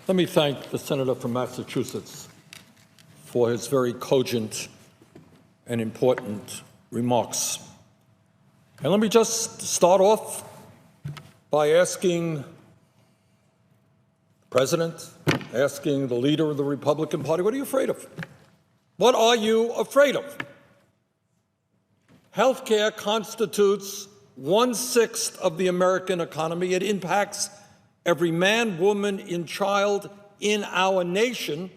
Let me thank the senator from Massachusetts for his very cogent and important remarks. And let me just start off by asking the President, asking the leader of the Republican Party, what are you afraid of? What are you afraid of? Healthcare constitutes 1/6 of the American economy. It impacts every man, woman, and child in our nation.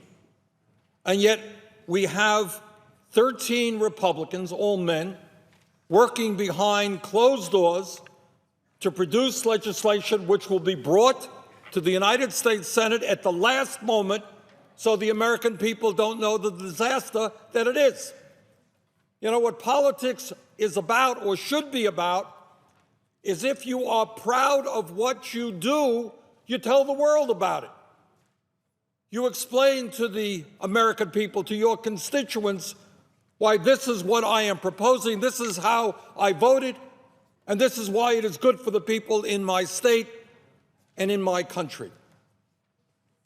And yet we have 13 Republicans, all men, working behind closed doors to produce legislation which will be brought to the United States Senate at the last moment so the American people don't know the disaster that it is. You know, what politics is about, or should be about, is if you are proud of what you do, you tell the world about it. You explain to the American people, to your constituents, why this is what I am proposing, this is how I voted, and this is why it is good for the people in my state and in my country.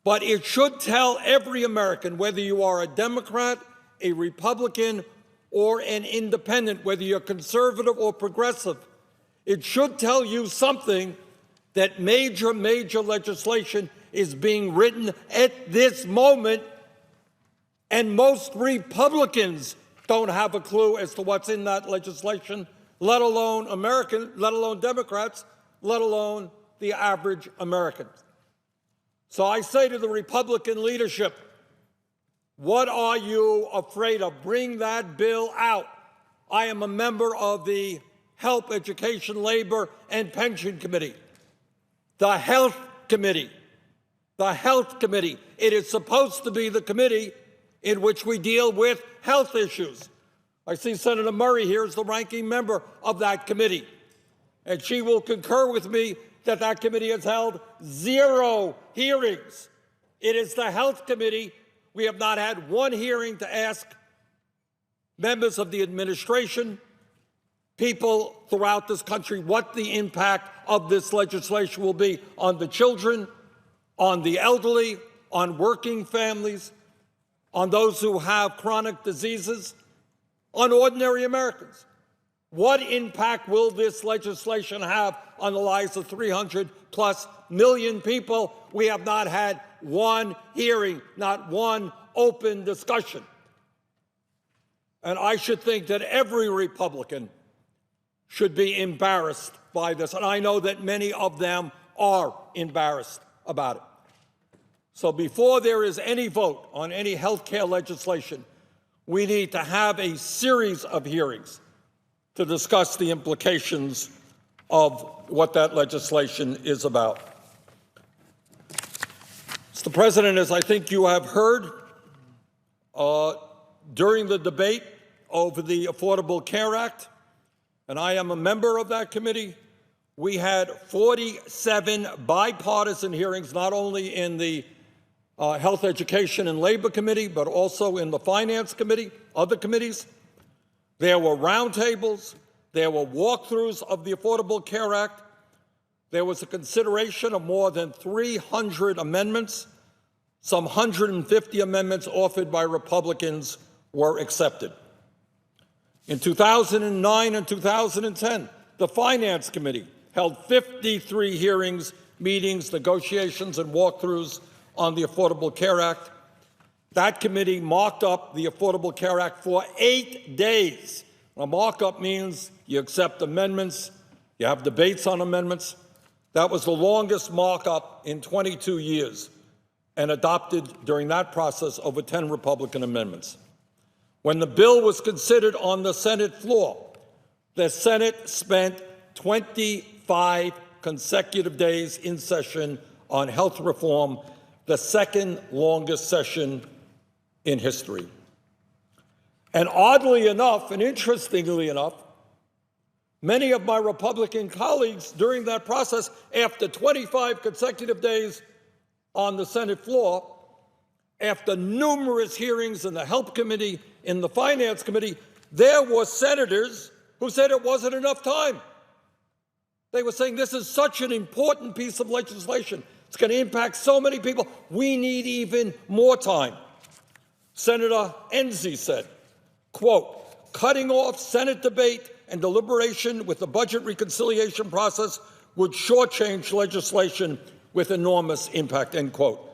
But it should tell every American, whether you are a Democrat, a Republican, or an independent, whether you're conservative or progressive, it should tell you something that major legislation is being written at this moment, and most Republicans don't have a clue as to what's in that legislation, let alone Democrats, let alone the average American. So I say to the Republican leadership, what are you afraid of? Bring that bill out. I am a member of the Health, Education, Labor, and Pension Committee. The Health Committee. The Health Committee. It is supposed to be the committee in which we deal with health issues. I see Senator Murray here as the ranking member of that committee, and she will concur with me that that committee has held 0 hearings. It is the Health Committee. We have not had one hearing to ask members of the administration, people throughout this country, what the impact of this legislation will be on the children, on the elderly, on working families, on those who have chronic diseases, on ordinary Americans. What impact will this legislation have on the lives of 300+ million people? We have not had one hearing, not one open discussion. And I should think that every Republican should be embarrassed by this, and I know that many of them are embarrassed about it. So before there is any vote on any health care legislation, we need to have a series of hearings to discuss the implications of what that legislation is about. Mr. President, as I think you have heard, during the debate over the Affordable Care Act, and I am a member of that committee, we had 47 bipartisan hearings, not only in the Health, Education, and Labor Committee, but also in the Finance Committee, other committees. There were roundtables. There were walkthroughs of the Affordable Care Act. There was a consideration of more than 300 amendments. Some 150 amendments offered by Republicans were accepted. In 2009 and 2010, the Finance Committee held 53 hearings, meetings, negotiations, and walkthroughs on the Affordable Care Act. That committee marked up the Affordable Care Act for 8 days. A markup means you accept amendments, you have debates on amendments. That was the longest markup in 22 years, and adopted during that process over 10 Republican amendments. When the bill was considered on the Senate floor, the Senate spent 25 consecutive days in session on health reform, the second longest session in history. And oddly enough, and interestingly enough, many of my Republican colleagues during that process, after 25 consecutive days on the Senate floor, after numerous hearings in the Health Committee, in the Finance Committee, there were senators who said it wasn't enough time. They were saying this is such an important piece of legislation, It's going to impact so many people. We need even more time. Senator Enzi said, quote, cutting off Senate debate and deliberation with the budget reconciliation process would shortchange legislation with enormous impact, end quote.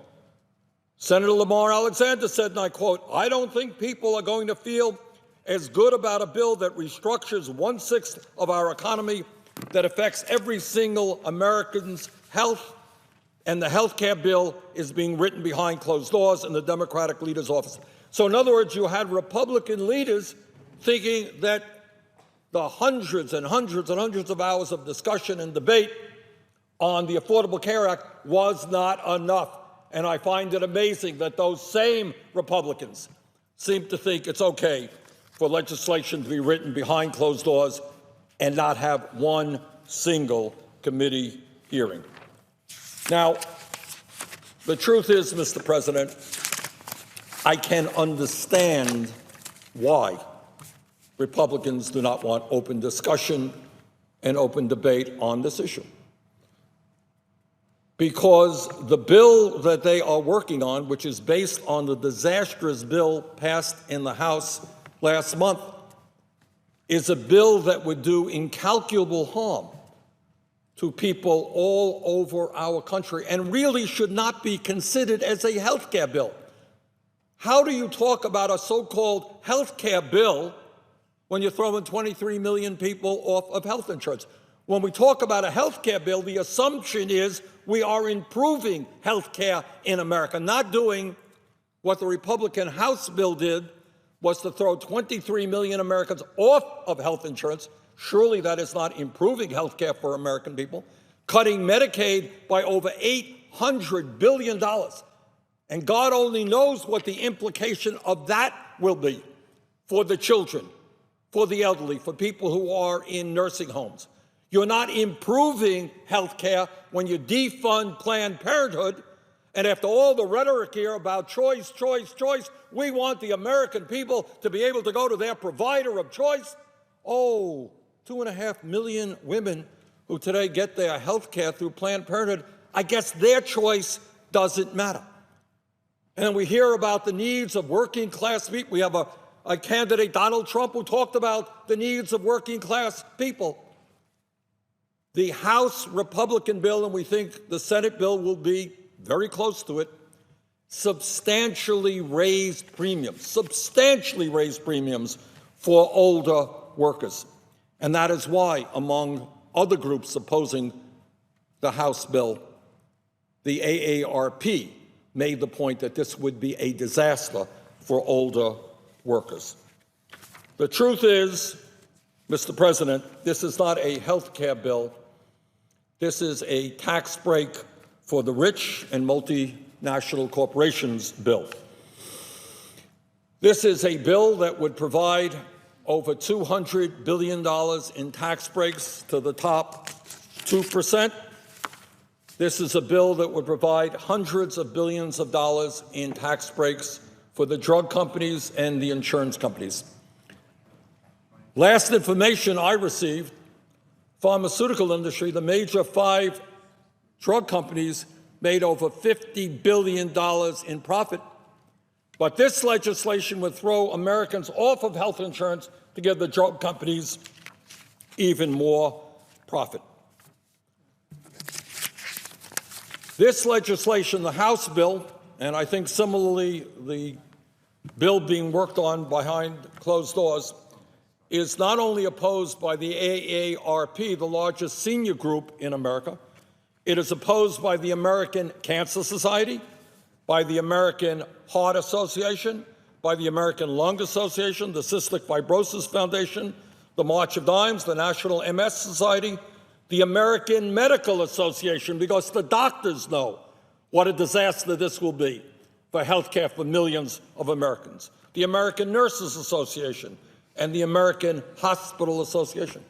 Senator Lamar Alexander said, and I quote, I don't think people are going to feel as good about a bill that restructures 1/6 of our economy, that affects every single American's health, and the health care bill is being written behind closed doors in the Democratic leader's office. So in other words, you had Republican leaders thinking that the hundreds and hundreds and hundreds of hours of discussion and debate on the Affordable Care Act was not enough. And I find it amazing that those same Republicans seem to think it's okay for legislation to be written behind closed doors and not have one single committee hearing. Now, the truth is, Mr. President, I can understand why Republicans do not want open discussion and open debate on this issue. Because the bill that they are working on, which is based on the disastrous bill passed in the House last month, is a bill that would do incalculable harm to people all over our country and really should not be considered as a health care bill. How do you talk about a so-called health care bill when you're throwing 23 million people off of health insurance? When we talk about a health care bill, the assumption is we are improving health care in America, not doing what the Republican House bill did, was to throw 23 million Americans off of health insurance. Surely that is not improving health care for American people. Cutting Medicaid by over $800 billion. And God only knows what the implication of that will be for the children, for the elderly, for people who are in nursing homes. You're not improving health care when you defund Planned Parenthood. And after all the rhetoric here about choice, choice, choice, we want the American people to be able to go to their provider of choice. Oh, 2.5 million women who today get their health care through Planned Parenthood, I guess their choice doesn't matter. And we hear about the needs of working class people. We have a candidate, Donald Trump, who talked about the needs of working class people. The House Republican bill, and we think the Senate bill will be very close to it, substantially raised premiums for older workers. And that is why, among other groups opposing the House bill, the AARP made the point that this would be a disaster for older workers. The truth is, Mr. President, this is not a health care bill. This is a tax break for the rich and multinational corporations bill. This is a bill that would provide over $200 billion in tax breaks to the top 2%. This is a bill that would provide hundreds of billions of dollars in tax breaks for the drug companies and the insurance companies. Last information I received, pharmaceutical industry, the major 5 drug companies made over $50 billion in profit. But this legislation would throw Americans off of health insurance to give the drug companies even more profit. This legislation, the House bill, and I think similarly the bill being worked on behind closed doors, is not only opposed by the AARP, the largest senior group in America, it is opposed by the American Cancer Society, by the American Heart Association, by the American Lung Association, the Cystic Fibrosis Foundation, the March of Dimes, the National MS Society, the American Medical Association, because the doctors know what a disaster this will be for health care for millions of Americans, the American Nurses Association, and the American Hospital Association.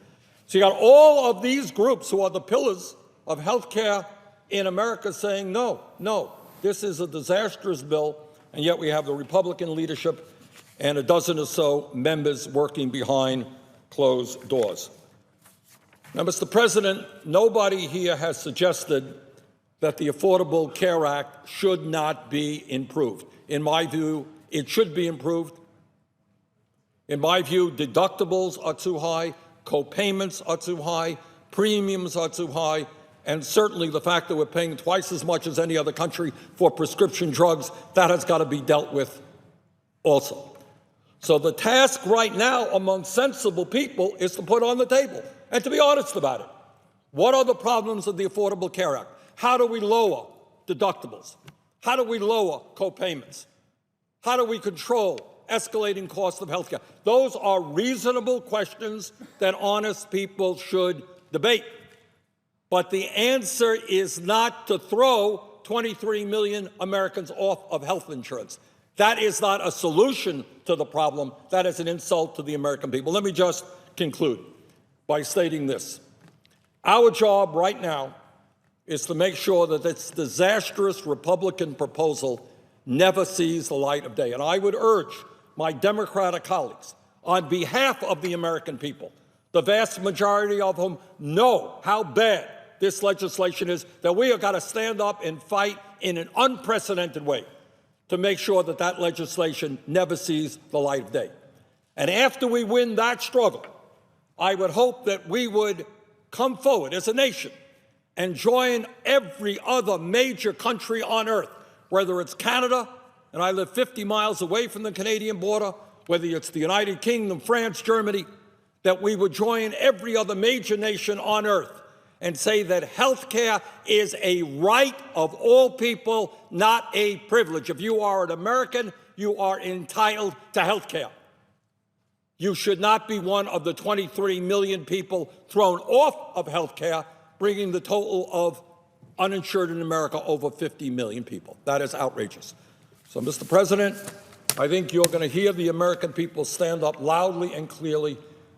So you got all of these groups who are the pillars of health care in America saying, no, no, this is a disastrous bill, and yet we have the Republican leadership and a dozen or so members working behind closed doors. Now, Mr. President, nobody here has suggested that the Affordable Care Act should not be improved. In my view, it should be improved. In my view, deductibles are too high, co-payments are too high, premiums are too high, and certainly the fact that we're paying twice as much as any other country for prescription drugs, that has got to be dealt with also. So the task right now among sensible people is to put on the table and to be honest about it. What are the problems of the Affordable Care Act? How do we lower deductibles? How do we lower co-payments? How do we control escalating costs of health care? Those are reasonable questions that honest people should debate. But the answer is not to throw 23 million Americans off of health insurance. That is not a solution to the problem. That is an insult to the American people. Let me just conclude by stating this. Our job right now is to make sure that this disastrous Republican proposal never sees the light of day. And I would urge my Democratic colleagues, on behalf of the American people, the vast majority of whom know how bad this legislation is, that we have got to stand up and fight in an unprecedented way to make sure that that legislation never sees the light of day. And after we win that struggle, I would hope that we would come forward as a nation and join every other major country on earth, whether it's Canada, and I live 50 miles away from the Canadian border, whether it's the United Kingdom, France, Germany, that we would join every other major nation on earth and say that health care is a right of all people, not a privilege. If you are an American, you are entitled to health care. You should not be one of the 23 million people thrown off of health care, bringing the total of uninsured in America over 50 million people. That is outrageous. So, Mr. President, I think you're going to hear the American people stand up loudly and clearly,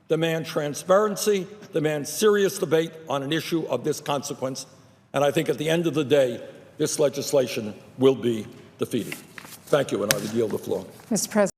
demand transparency, demand serious debate on an issue of this consequence, and I think at the end of the day, this legislation will be defeated. Thank you, and I would yield the floor. Mr. President.